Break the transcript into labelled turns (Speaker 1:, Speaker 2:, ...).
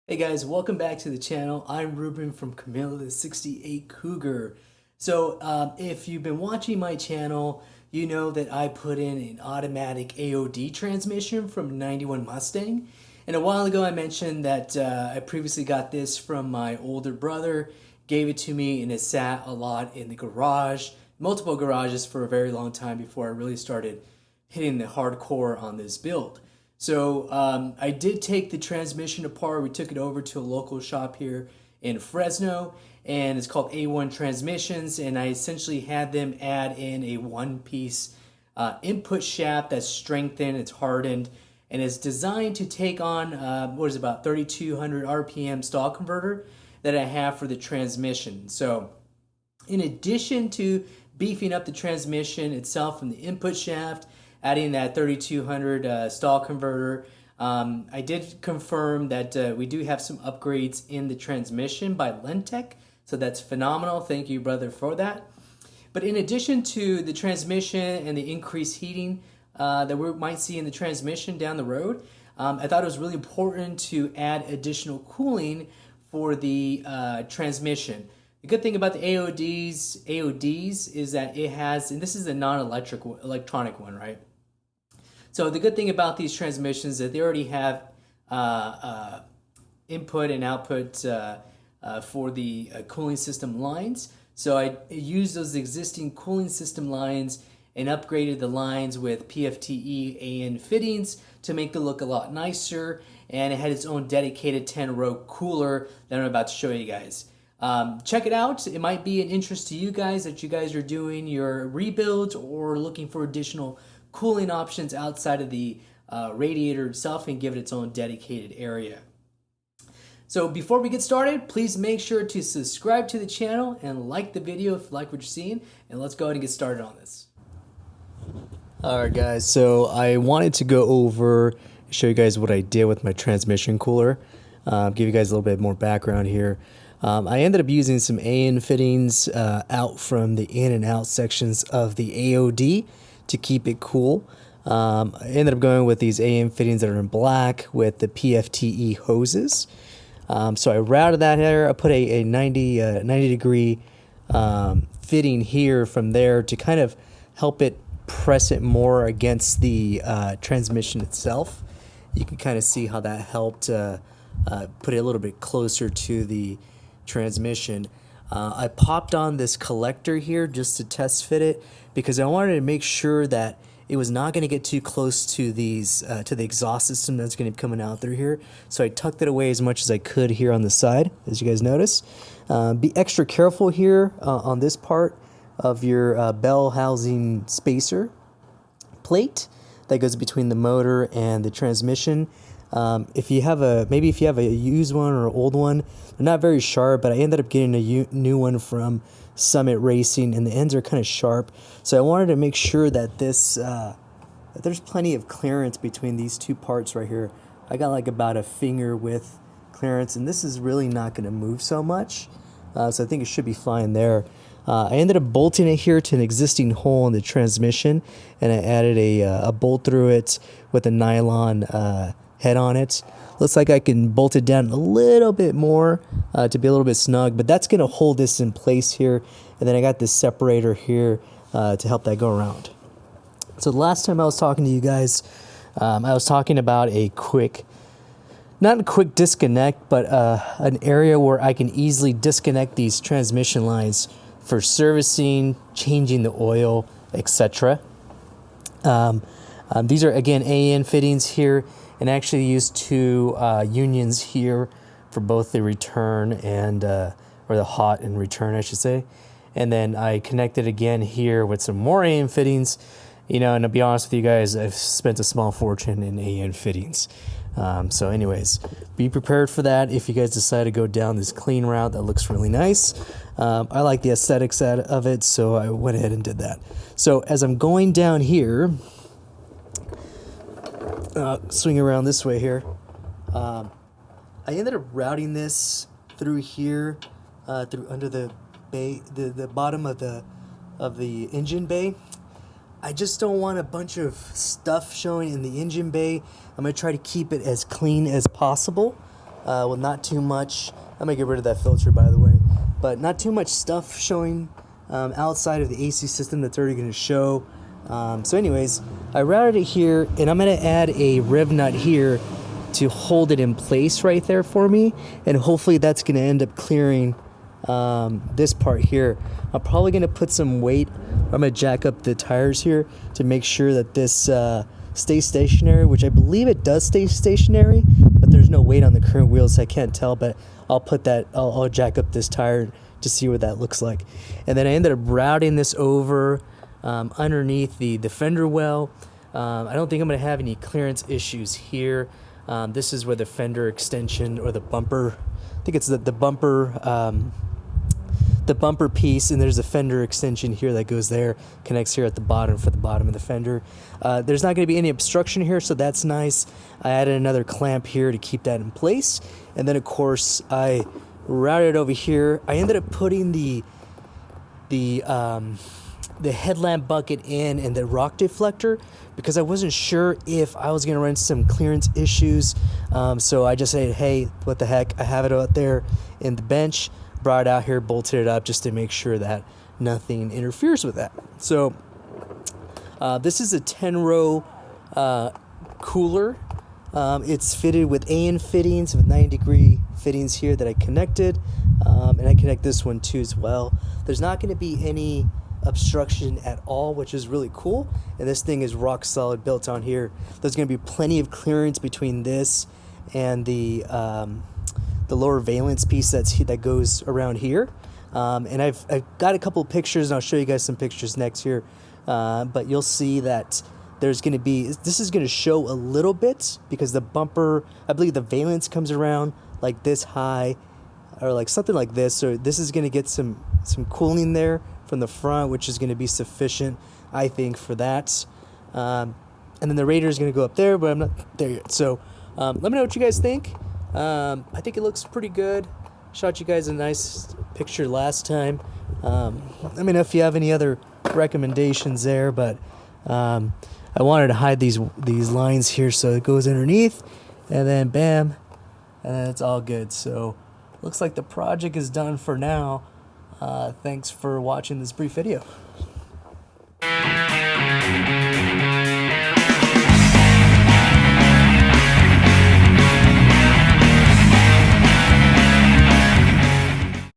Speaker 1: Hey guys, welcome back to the channel. I'm Ruben from Camilla the 68 Cougar. If you've been watching my channel, you know that I put in an automatic AOD transmission from 91 Mustang. And a while ago I mentioned that I previously got this from my older brother, gave it to me, and it sat a lot in the garage, multiple garages for a very long time before I really started hitting the hardcore on this build. I did take the transmission apart. We took it over to a local shop here in Fresno, and it's called A1 Transmissions, and I essentially had them add in a one-piece input shaft that's strengthened, it's hardened, and it's designed to take on about 3,200 RPM stall converter that I have for the transmission. So in addition to beefing up the transmission itself from the input shaft, adding that 3,200 stall converter, I did confirm that we do have some upgrades in the transmission by Lentech, so that's phenomenal. Thank you, brother, for that. But in addition to the transmission and the increased heating that we might see in the transmission down the road, I thought it was really important to add additional cooling for the transmission. The good thing about the AODs is that it has, and this is a electronic one, right? So the good thing about these transmissions is that they already have input and output for the cooling system lines. So I used those existing cooling system lines and upgraded the lines with PFTE AN fittings to make it look a lot nicer. And it had its own dedicated 10-row cooler that I'm about to show you guys. Check it out. It might be an interest to you guys that you guys are doing your rebuilds or looking for additional cooling options outside of the radiator itself and give it its own dedicated area. So before we get started, please make sure to subscribe to the channel and like the video if you like what you're seeing, and let's go ahead and get started on this. Alright guys, so I wanted to go over, show you guys what I did with my transmission cooler, give you guys a little bit more background here. I ended up using some AN fittings out from the in and out sections of the AOD to keep it cool. I ended up going with these AN fittings that are in black with the PFTE hoses. So I routed that here. I put a 90 degree fitting here from there to kind of help it press it more against the transmission itself. You can kind of see how that helped put it a little bit closer to the transmission. I popped on this collector here just to test fit it because I wanted to make sure that it was not going to get too close to these to the exhaust system that's going to be coming out through here. So I tucked it away as much as I could here on the side, as you guys notice. Be extra careful here on this part of your bell housing spacer plate that goes between the motor and the transmission. If you have a used one or an old one, they're not very sharp, but I ended up getting a new one from Summit Racing, and the ends are kind of sharp. So I wanted to make sure that that there's plenty of clearance between these two parts right here. I got like about a finger width clearance, and this is really not going to move so much. So I think it should be fine there. I ended up bolting it here to an existing hole in the transmission, and I added a bolt through it with a nylon head on it. Looks like I can bolt it down a little bit more to be a little bit snug, but that's going to hold this in place here. And then I got this separator here to help that go around. So the last time I was talking to you guys, I was talking about not a quick disconnect, but an area where I can easily disconnect these transmission lines for servicing, changing the oil, etc. These are, again, AN fittings here, and actually used two unions here for both the return and or the hot and return, I should say. And then I connected again here with some more AN fittings. You know, and to be honest with you guys, I've spent a small fortune in AN fittings. So anyways, be prepared for that if you guys decide to go down this clean route. That looks really nice. I like the aesthetics of it, so I went ahead and did that. So as I'm going down here, swing around this way here, I ended up routing this through here, through under the bay, the bottom of the engine bay. I just don't want a bunch of stuff showing in the engine bay. I'm going to try to keep it as clean as possible. with not too much. I'm gonna get rid of that filter, by the way, but not too much stuff showing outside of the AC system that's already gonna show. So anyways, I routed it here, and I'm gonna add a rev nut here to hold it in place right there for me, and hopefully that's gonna end up clearing this part here. I'm probably gonna put some weight. I'm gonna jack up the tires here to make sure that this stays stationary, which I believe it does stay stationary, but there's no weight on the current wheels, so I can't tell. But I'll put that. I'll jack up this tire to see what that looks like. And then I ended up routing this over underneath the fender well. I don't think I'm gonna have any clearance issues here. This is where the fender extension, or the bumper, I think it's the bumper piece, and there's a fender extension here that goes there, connects here at the bottom for the bottom of the fender. There's not going to be any obstruction here, so that's nice. I added another clamp here to keep that in place, and then of course I routed over here. I ended up putting the headlamp bucket in and the rock deflector because I wasn't sure if I was going to run into some clearance issues. So I just said, hey, what the heck, I have it out there in the bench, brought it out here, bolted it up just to make sure that nothing interferes with that. So this is a 10-row cooler. It's fitted with AN fittings, with 90-degree fittings here that I connected, and I connect this one too as well. There's not going to be any obstruction at all, which is really cool, and this thing is rock solid built on here. There's going to be plenty of clearance between this and the lower valence piece that goes around here, and I've got a couple of pictures, and I'll show you guys some pictures next here, but you'll see that there's going to be, this is going to show a little bit because the bumper, I believe the valence comes around like this high, or like something like this, so this is going to get some cooling there from the front, which is going to be sufficient, I think, for that. And then the radiator is going to go up there, but I'm not there yet. So let me know what you guys think. I think it looks pretty good. Shot you guys a nice picture last time. Let me know if you have any other recommendations there, but I wanted to hide these lines here so it goes underneath, and then bam, and then it's all good. So looks like the project is done for now. Thanks for watching this brief video.